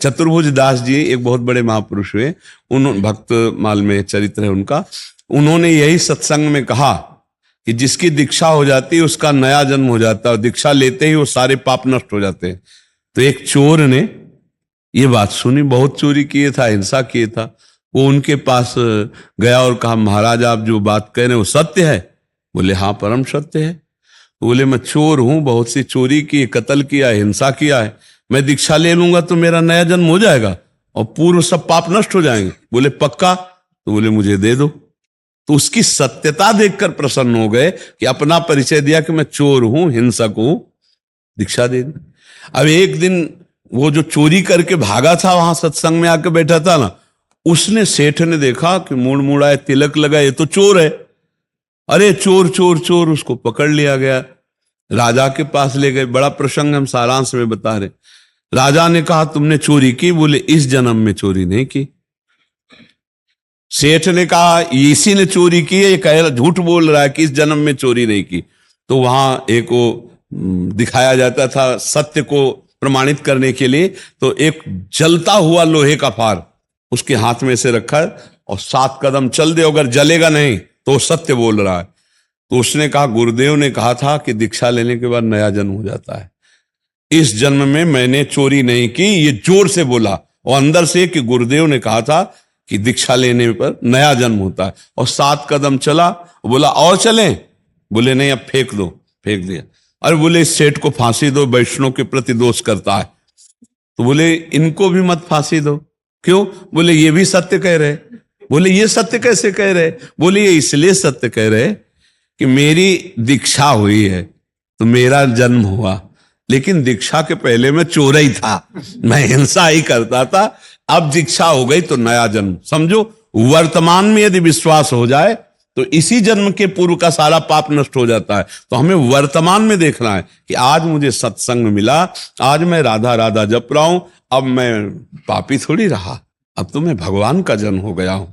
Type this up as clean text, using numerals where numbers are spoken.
चतुर्भुज दास जी एक बहुत बड़े महापुरुष हुए, उन भक्त माल में चरित्र है उनका। उन्होंने यही सत्संग में कहा कि जिसकी दीक्षा हो जाती है उसका नया जन्म हो जाता है, और दीक्षा लेते ही वो सारे पाप नष्ट हो जाते हैं। तो एक चोर ने ये बात सुनी, बहुत चोरी किए था, हिंसा किए था। वो उनके पास गया और कहा, महाराज आप जो बात कह रहे हैं वो सत्य है? बोले हाँ परम सत्य है। तो बोले मैं चोर हूं, बहुत सी चोरी की, कत्ल किया, हिंसा किया है, मैं दीक्षा ले लूंगा तो मेरा नया जन्म हो जाएगा और पूर्व सब पाप नष्ट हो जाएंगे। बोले पक्का? तो बोले मुझे दे दो। तो उसकी सत्यता देखकर प्रसन्न हो गए कि अपना परिचय दिया कि मैं चोर हूं, हिंसक हूं, दीक्षा दे दी। अब एक दिन वो जो चोरी करके भागा था वहां सत्संग में आके बैठा था ना, उसने, सेठ ने देखा कि मुड़ मुड़ाए, तिलक लगा, ये तो चोर है। अरे चोर चोर चोर, उसको पकड़ लिया गया, राजा के पास ले गए। बड़ा प्रसंग हम सारांश में बता रहे। राजा ने कहा तुमने चोरी की? बोले इस जन्म में चोरी नहीं की। सेठ ने कहा इसी ने चोरी की है, ये कह झूठ बोल रहा है कि इस जन्म में चोरी नहीं की। तो वहां एक वो दिखाया जाता था सत्य को प्रमाणित करने के लिए, तो एक जलता हुआ लोहे का फार उसके हाथ में से रखा है और 7 कदम चल दे, अगर जलेगा नहीं तो सत्य बोल रहा है। तो उसने कहा गुरुदेव ने कहा था कि दीक्षा लेने के बाद नया जन्म हो जाता है, इस जन्म में मैंने चोरी नहीं की। ये जोर से बोला और अंदर से कि गुरुदेव ने कहा था कि दीक्षा लेने पर नया जन्म होता है। और 7 कदम चला, बोला और चलें? बोले नहीं अब फेंक दो। फेंक दिया। अरे बोले इस सेठ को फांसी दो, वैष्णव के प्रति दोष करता है। तो बोले इनको भी मत फांसी दो। क्यों? बोले ये भी सत्य कह रहे। बोले ये सत्य कैसे कह रहे? बोले ये इसलिए सत्य कह रहे कि मेरी दीक्षा हुई है तो मेरा जन्म हुआ, लेकिन दीक्षा के पहले मैं चोर ही था, मैं हिंसा ही करता था। अब दीक्षा हो गई तो नया जन्म। समझो, वर्तमान में यदि विश्वास हो जाए तो इसी जन्म के पूर्व का सारा पाप नष्ट हो जाता है। तो हमें वर्तमान में देखना है कि आज मुझे सत्संग मिला, आज मैं राधा राधा जप रहा हूं, अब मैं पापी थोड़ी रहा, अब तो मैं भगवान का जन्म हो गया हूं।